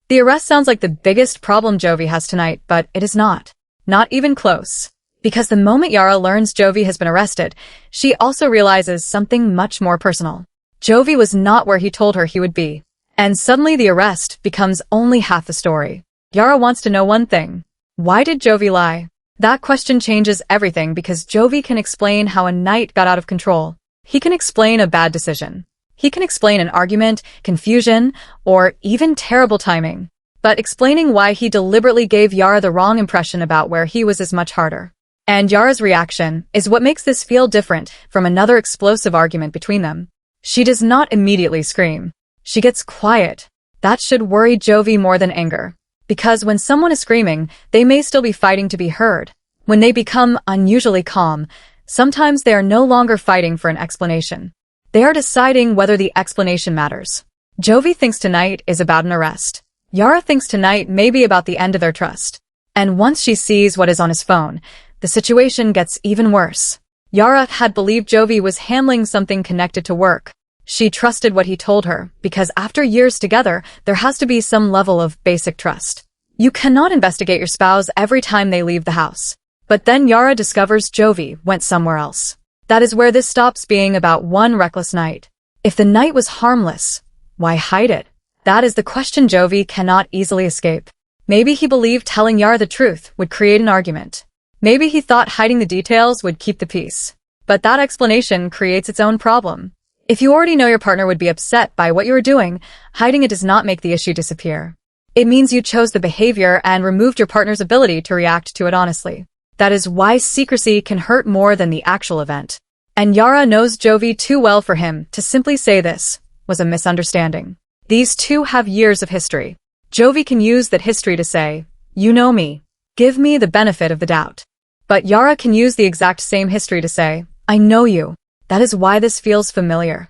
The arrest sounds like the biggest problem Jovi has tonight, but it is not. Not even close. Because the moment Yara learns Jovi has been arrested, she also realizes something much more personal. Jovi was not where he told her he would be. And suddenly the arrest becomes only half the story. Yara wants to know one thing. Why did Jovi lie? That question changes everything because Jovi can explain how a night got out of control. He can explain a bad decision. He can explain an argument, confusion, or even terrible timing. But explaining why he deliberately gave Yara the wrong impression about where he was is much harder. And Yara's reaction is what makes this feel different from another explosive argument between them. She does not immediately scream. She gets quiet. That should worry Jovi more than anger. Because when someone is screaming, they may still be fighting to be heard. When they become unusually calm, sometimes they are no longer fighting for an explanation. They are deciding whether the explanation matters. Jovi thinks tonight is about an arrest. Yara thinks tonight may be about the end of their trust. And once she sees what is on his phone, the situation gets even worse. Yara had believed Jovi was handling something connected to work. She trusted what he told her, because after years together, there has to be some level of basic trust. You cannot investigate your spouse every time they leave the house. But then Yara discovers Jovi went somewhere else. That is where this stops being about one reckless night. If the night was harmless, why hide it? That is the question Jovi cannot easily escape. Maybe he believed telling Yara the truth would create an argument. Maybe he thought hiding the details would keep the peace. But that explanation creates its own problem. If you already know your partner would be upset by what you are doing, hiding it does not make the issue disappear. It means you chose the behavior and removed your partner's ability to react to it honestly. That is why secrecy can hurt more than the actual event. And Yara knows Jovi too well for him to simply say this was a misunderstanding. These two have years of history. Jovi can use that history to say, you know me. Give me the benefit of the doubt. But Yara can use the exact same history to say, I know you. That is why this feels familiar.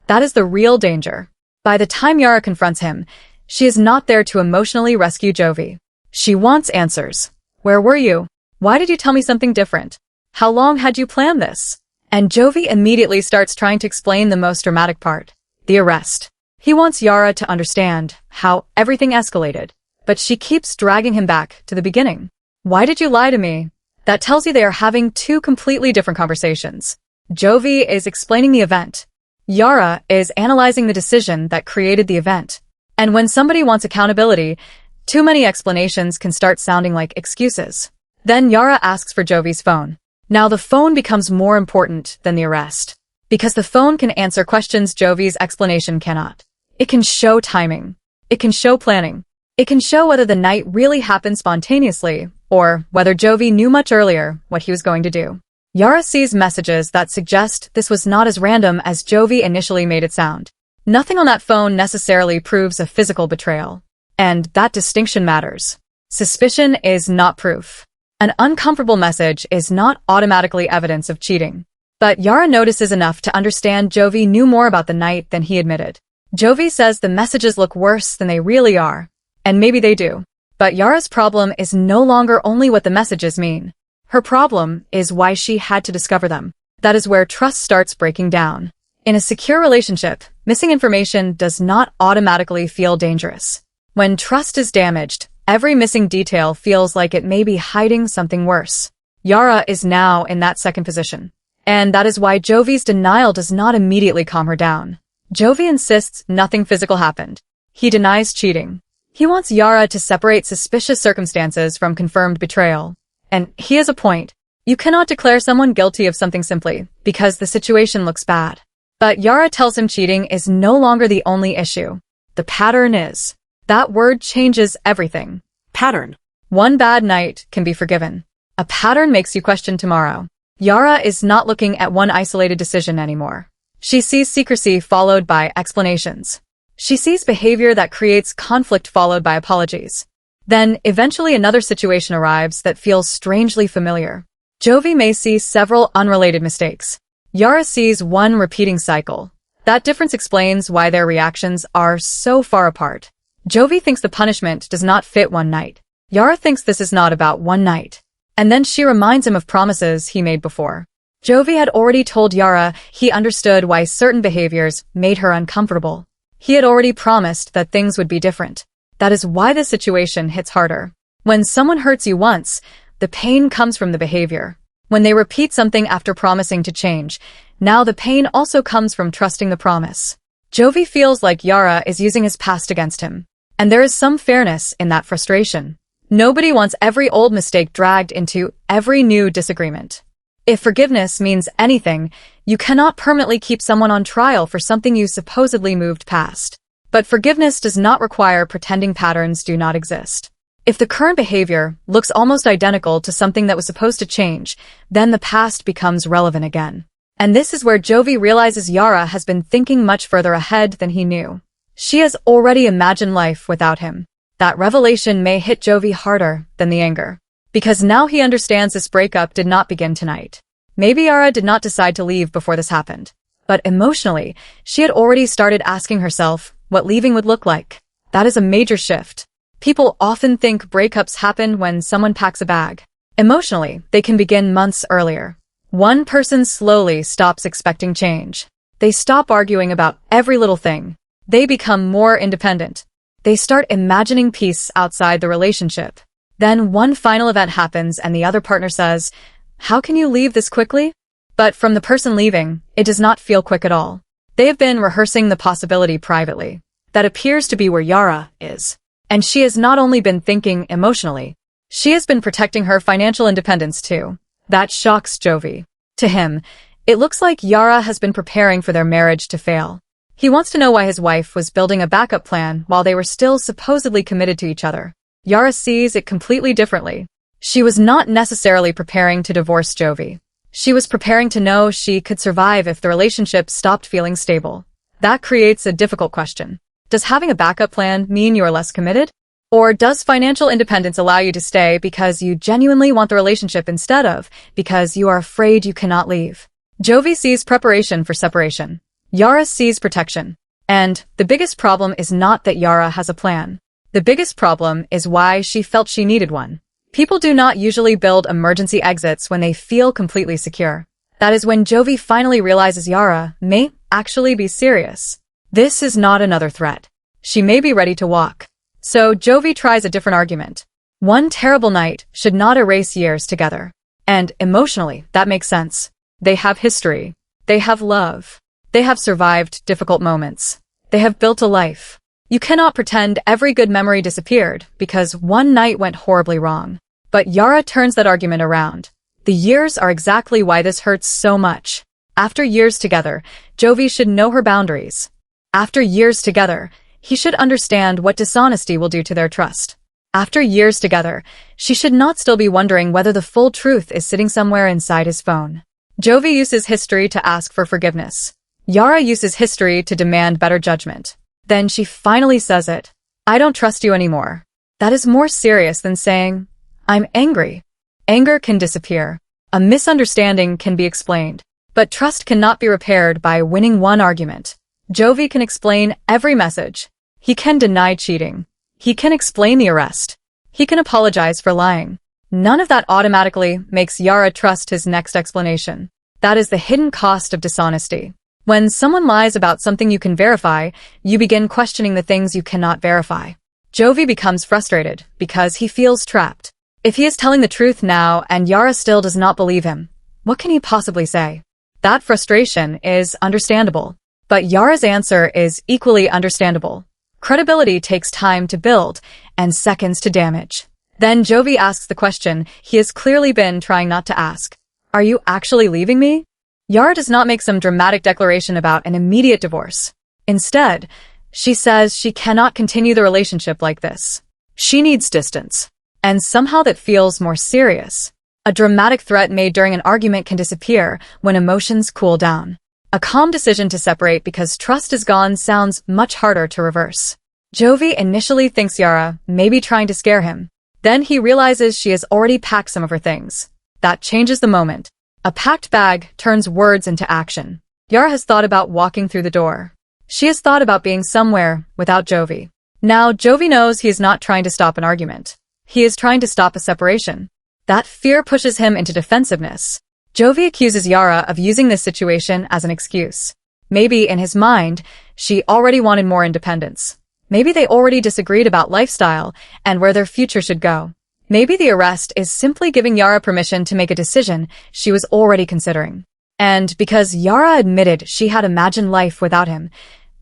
That is the real danger. By the time Yara confronts him, she is not there to emotionally rescue Jovi. She wants answers. Where were you? Why did you tell me something different? How long had you planned this? And Jovi immediately starts trying to explain the most dramatic part, the arrest. He wants Yara to understand how everything escalated, but she keeps dragging him back to the beginning. Why did you lie to me? That tells you they are having two completely different conversations. Jovi is explaining the event. Yara is analyzing the decision that created the event. And when somebody wants accountability, too many explanations can start sounding like excuses. Then Yara asks for Jovi's phone. Now the phone becomes more important than the arrest. Because the phone can answer questions Jovi's explanation cannot. It can show timing. It can show planning. It can show whether the night really happened spontaneously, or whether Jovi knew much earlier what he was going to do. Yara sees messages that suggest this was not as random as Jovi initially made it sound. Nothing on that phone necessarily proves a physical betrayal. And that distinction matters. Suspicion is not proof. An uncomfortable message is not automatically evidence of cheating. But Yara notices enough to understand Jovi knew more about the night than he admitted. Jovi says the messages look worse than they really are. And maybe they do. But Yara's problem is no longer only what the messages mean. Her problem is why she had to discover them. That is where trust starts breaking down. In a secure relationship, missing information does not automatically feel dangerous. When trust is damaged, every missing detail feels like it may be hiding something worse. Yara is now in that second position. And that is why Jovi's denial does not immediately calm her down. Jovi insists nothing physical happened. He denies cheating. He wants Yara to separate suspicious circumstances from confirmed betrayal. And he has a point. You cannot declare someone guilty of something simply because the situation looks bad. But Yara tells him cheating is no longer the only issue. The pattern is. That word changes everything. Pattern. One bad night can be forgiven. A pattern makes you question tomorrow. Yara is not looking at one isolated decision anymore. She sees secrecy followed by explanations. She sees behavior that creates conflict followed by apologies. Then, eventually another situation arrives that feels strangely familiar. Jovi may see several unrelated mistakes. Yara sees one repeating cycle. That difference explains why their reactions are so far apart. Jovi thinks the punishment does not fit one night. Yara thinks this is not about one night. And then she reminds him of promises he made before. Jovi had already told Yara he understood why certain behaviors made her uncomfortable. He had already promised that things would be different. That is why this situation hits harder. When someone hurts you once, the pain comes from the behavior. When they repeat something after promising to change, now the pain also comes from trusting the promise. Jovi feels like Yara is using his past against him. And there is some fairness in that frustration. Nobody wants every old mistake dragged into every new disagreement. If forgiveness means anything, you cannot permanently keep someone on trial for something you supposedly moved past. But forgiveness does not require pretending patterns do not exist. If the current behavior looks almost identical to something that was supposed to change, then the past becomes relevant again. And this is where Jovi realizes Yara has been thinking much further ahead than he knew. She has already imagined life without him. That revelation may hit Jovi harder than the anger. Because now he understands this breakup did not begin tonight. Maybe Yara did not decide to leave before this happened. But emotionally, she had already started asking herself what leaving would look like. That is a major shift. People often think breakups happen when someone packs a bag. Emotionally, they can begin months earlier. One person slowly stops expecting change. They stop arguing about every little thing. They become more independent. They start imagining peace outside the relationship. Then one final event happens and the other partner says, "How can you leave this quickly?" But from the person leaving, it does not feel quick at all. They have been rehearsing the possibility privately. That appears to be where Yara is. And she has not only been thinking emotionally, she has been protecting her financial independence too. That shocks Jovi. To him, it looks like Yara has been preparing for their marriage to fail. He wants to know why his wife was building a backup plan while they were still supposedly committed to each other. Yara sees it completely differently. She was not necessarily preparing to divorce Jovi. She was preparing to know she could survive if the relationship stopped feeling stable. That creates a difficult question. Does having a backup plan mean you are less committed? Or does financial independence allow you to stay because you genuinely want the relationship instead of because you are afraid you cannot leave? Jovi sees preparation for separation. Yara sees protection. And the biggest problem is not that Yara has a plan. The biggest problem is why she felt she needed one. People do not usually build emergency exits when they feel completely secure. That is when Jovi finally realizes Yara may actually be serious. This is not another threat. She may be ready to walk. So Jovi tries a different argument. One terrible night should not erase years together. And emotionally, that makes sense. They have history. They have love. They have survived difficult moments. They have built a life. You cannot pretend every good memory disappeared because one night went horribly wrong. But Yara turns that argument around. The years are exactly why this hurts so much. After years together, Jovi should know her boundaries. After years together, he should understand what dishonesty will do to their trust. After years together, she should not still be wondering whether the full truth is sitting somewhere inside his phone. Jovi uses history to ask for forgiveness. Yara uses history to demand better judgment. Then she finally says it. "I don't trust you anymore." That is more serious than saying, "I'm angry." Anger can disappear. A misunderstanding can be explained. But trust cannot be repaired by winning one argument. Jovi can explain every message. He can deny cheating. He can explain the arrest. He can apologize for lying. None of that automatically makes Yara trust his next explanation. That is the hidden cost of dishonesty. When someone lies about something you can verify, you begin questioning the things you cannot verify. Jovi becomes frustrated because he feels trapped. If he is telling the truth now and Yara still does not believe him, what can he possibly say? That frustration is understandable. But Yara's answer is equally understandable. Credibility takes time to build and seconds to damage. Then Jovi asks the question he has clearly been trying not to ask. "Are you actually leaving me?" Yara does not make some dramatic declaration about an immediate divorce. Instead, she says she cannot continue the relationship like this. She needs distance. And somehow that feels more serious. A dramatic threat made during an argument can disappear when emotions cool down. A calm decision to separate because trust is gone sounds much harder to reverse. Jovi initially thinks Yara may be trying to scare him. Then he realizes she has already packed some of her things. That changes the moment. A packed bag turns words into action. Yara has thought about walking through the door. She has thought about being somewhere without Jovi. Now Jovi knows he is not trying to stop an argument. He is trying to stop a separation. That fear pushes him into defensiveness. Jovi accuses Yara of using this situation as an excuse. Maybe in his mind, she already wanted more independence. Maybe they already disagreed about lifestyle and where their future should go. Maybe the arrest is simply giving Yara permission to make a decision she was already considering. And because Yara admitted she had imagined life without him,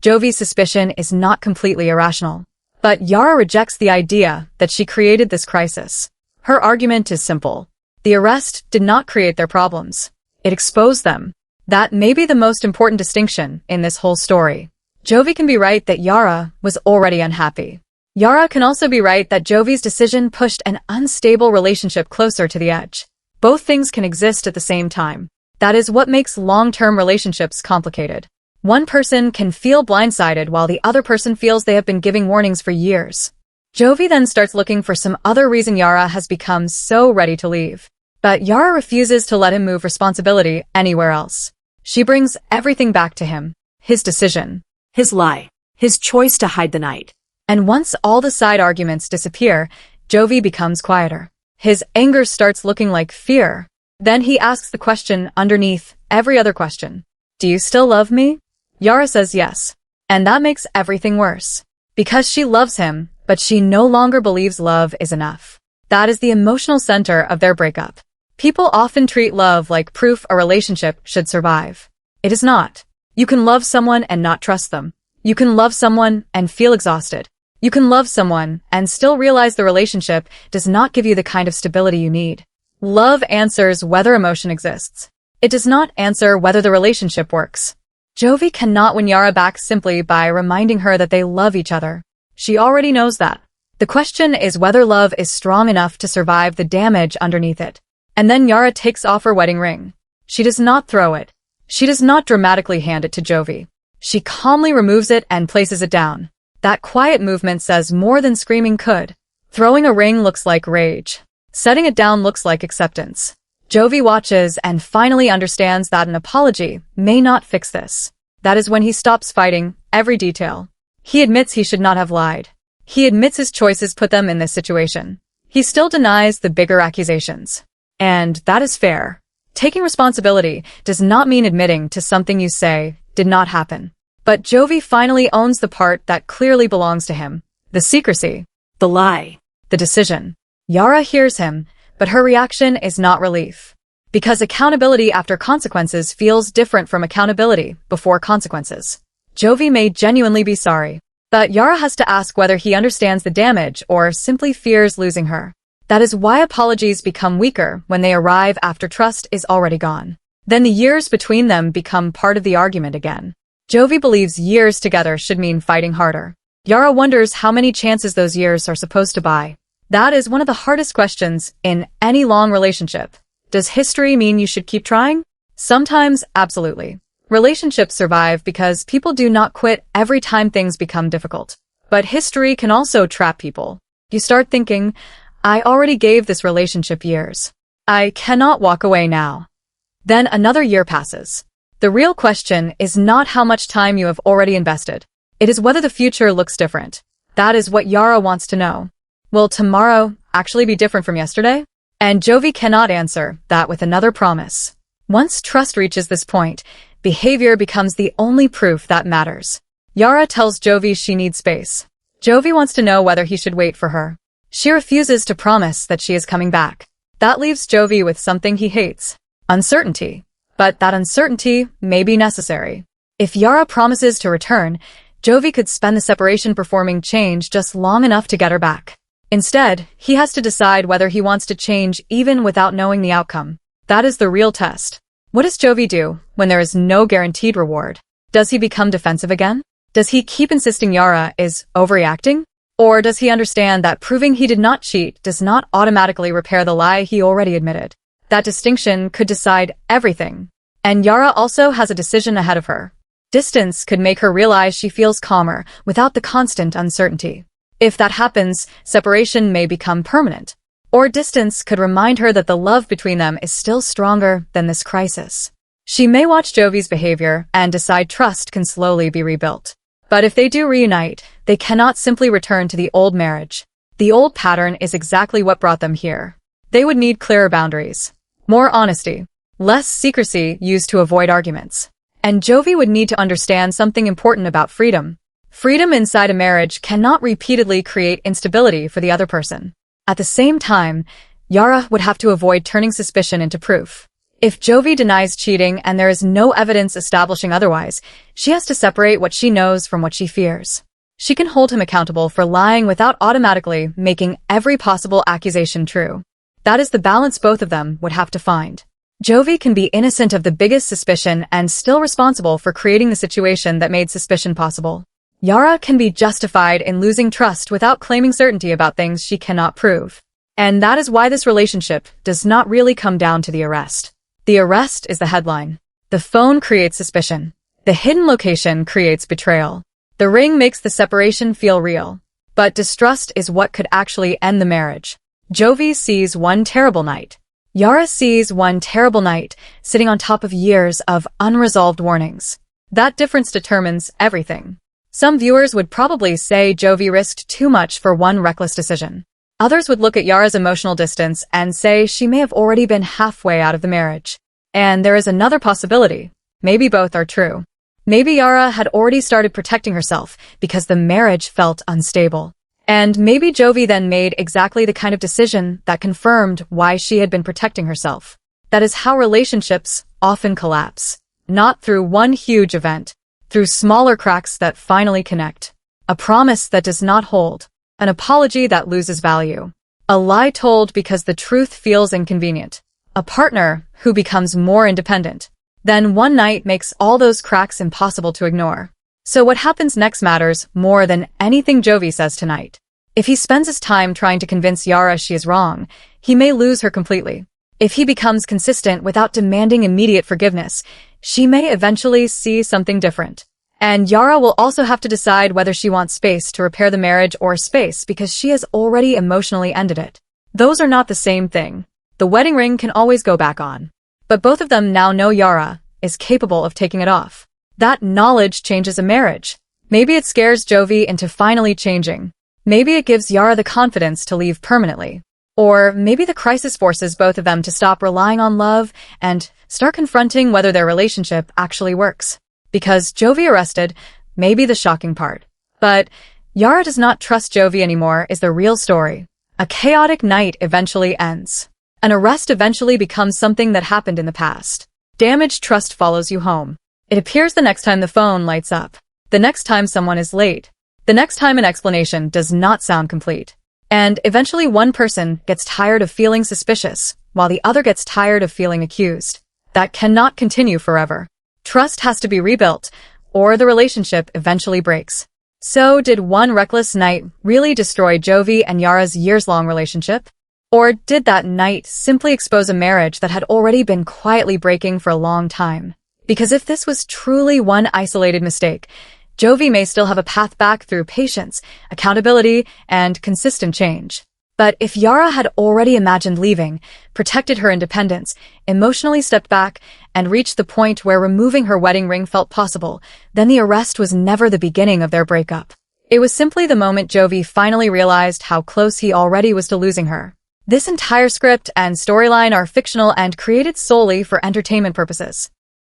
Jovi's suspicion is not completely irrational. But Yara rejects the idea that she created this crisis. Her argument is simple. The arrest did not create their problems. It exposed them. That may be the most important distinction in this whole story. Jovi can be right that Yara was already unhappy. Yara can also be right that Jovi's decision pushed an unstable relationship closer to the edge. Both things can exist at the same time. That is what makes long-term relationships complicated. One person can feel blindsided while the other person feels they have been giving warnings for years. Jovi then starts looking for some other reason Yara has become so ready to leave. But Yara refuses to let him move responsibility anywhere else. She brings everything back to him. His decision. His lie. His choice to hide the night. And once all the side arguments disappear, Jovi becomes quieter. His anger starts looking like fear. Then he asks the question underneath every other question. Do you still love me? Yara says yes. And that makes everything worse. Because she loves him, but she no longer believes love is enough. That is the emotional center of their breakup. People often treat love like proof a relationship should survive. It is not. You can love someone and not trust them. You can love someone and feel exhausted. You can love someone and still realize the relationship does not give you the kind of stability you need. Love answers whether emotion exists. It does not answer whether the relationship works. Jovi cannot win Yara back simply by reminding her that they love each other. She already knows that. The question is whether love is strong enough to survive the damage underneath it. And then Yara takes off her wedding ring. She does not throw it. She does not dramatically hand it to Jovi. She calmly removes it and places it down. That quiet movement says more than screaming could. Throwing a ring looks like rage. Setting it down looks like acceptance. Jovi watches and finally understands that an apology may not fix this. That is when he stops fighting every detail. He admits he should not have lied. He admits his choices put them in this situation. He still denies the bigger accusations. And that is fair. Taking responsibility does not mean admitting to something you say did not happen. But Jovi finally owns the part that clearly belongs to him. The secrecy. The lie. The decision. Yara hears him, but her reaction is not relief. Because accountability after consequences feels different from accountability before consequences. Jovi may genuinely be sorry, but Yara has to ask whether he understands the damage or simply fears losing her. That is why apologies become weaker when they arrive after trust is already gone. Then the years between them become part of the argument again. Jovi believes years together should mean fighting harder. Yara wonders how many chances those years are supposed to buy. That is one of the hardest questions in any long relationship. Does history mean you should keep trying? Sometimes, absolutely. Relationships survive because people do not quit every time things become difficult. But history can also trap people. You start thinking, I already gave this relationship years. I cannot walk away now. Then another year passes. The real question is not how much time you have already invested. It is whether the future looks different. That is what Yara wants to know. Will tomorrow actually be different from yesterday? And Jovi cannot answer that with another promise. Once trust reaches this point, behavior becomes the only proof that matters. Yara tells Jovi she needs space. Jovi wants to know whether he should wait for her. She refuses to promise that she is coming back. That leaves Jovi with something he hates. Uncertainty. But that uncertainty may be necessary. If Yara promises to return, Jovi could spend the separation performing change just long enough to get her back. Instead, he has to decide whether he wants to change even without knowing the outcome. That is the real test. What does Jovi do when there is no guaranteed reward? Does he become defensive again? Does he keep insisting Yara is overreacting? Or does he understand that proving he did not cheat does not automatically repair the lie he already admitted? That distinction could decide everything. And Yara also has a decision ahead of her. Distance could make her realize she feels calmer without the constant uncertainty. If that happens, separation may become permanent. Or distance could remind her that the love between them is still stronger than this crisis. She may watch Jovi's behavior and decide trust can slowly be rebuilt. But if they do reunite, they cannot simply return to the old marriage. The old pattern is exactly what brought them here. They would need clearer boundaries. More honesty. Less secrecy used to avoid arguments. And Jovi would need to understand something important about freedom. Freedom inside a marriage cannot repeatedly create instability for the other person. At the same time, Yara would have to avoid turning suspicion into proof. If Jovi denies cheating and there is no evidence establishing otherwise, she has to separate what she knows from what she fears. She can hold him accountable for lying without automatically making every possible accusation true. That is the balance both of them would have to find. Jovi can be innocent of the biggest suspicion and still responsible for creating the situation that made suspicion possible. Yara can be justified in losing trust without claiming certainty about things she cannot prove. And that is why this relationship does not really come down to the arrest. The arrest is the headline. The phone creates suspicion. The hidden location creates betrayal. The ring makes the separation feel real. But distrust is what could actually end the marriage. Jovi sees one terrible night. Yara sees one terrible night, sitting on top of years of unresolved warnings. That difference determines everything. Some viewers would probably say Jovi risked too much for one reckless decision. Others would look at Yara's emotional distance and say she may have already been halfway out of the marriage. And there is another possibility. Maybe both are true. Maybe Yara had already started protecting herself because the marriage felt unstable. And maybe Jovi then made exactly the kind of decision that confirmed why she had been protecting herself. That is how relationships often collapse. Not through one huge event, through smaller cracks that finally connect. A promise that does not hold. An apology that loses value. A lie told because the truth feels inconvenient. A partner who becomes more independent. Then one night makes all those cracks impossible to ignore. So what happens next matters more than anything Jovi says tonight. If he spends his time trying to convince Yara she is wrong, he may lose her completely. If he becomes consistent without demanding immediate forgiveness, she may eventually see something different. And Yara will also have to decide whether she wants space to repair the marriage or space because she has already emotionally ended it. Those are not the same thing. The wedding ring can always go back on. But both of them now know Yara is capable of taking it off. That knowledge changes a marriage. Maybe it scares Jovi into finally changing. Maybe it gives Yara the confidence to leave permanently. Or maybe the crisis forces both of them to stop relying on love and start confronting whether their relationship actually works. Because Jovi arrested may be the shocking part. But Yara does not trust Jovi anymore is the real story. A chaotic night eventually ends. An arrest eventually becomes something that happened in the past. Damaged trust follows you home. It appears the next time the phone lights up. The next time someone is late. The next time an explanation does not sound complete. And eventually one person gets tired of feeling suspicious, while the other gets tired of feeling accused. That cannot continue forever. Trust has to be rebuilt, or the relationship eventually breaks. So did one reckless night really destroy Jovi and Yara's years-long relationship? Or did that night simply expose a marriage that had already been quietly breaking for a long time? Because if this was truly one isolated mistake, Jovi may still have a path back through patience, accountability, and consistent change. But if Yara had already imagined leaving, protected her independence, emotionally stepped back, and reached the point where removing her wedding ring felt possible, then the arrest was never the beginning of their breakup. It was simply the moment Jovi finally realized how close he already was to losing her. This entire script and storyline are fictional and created solely for entertainment purposes.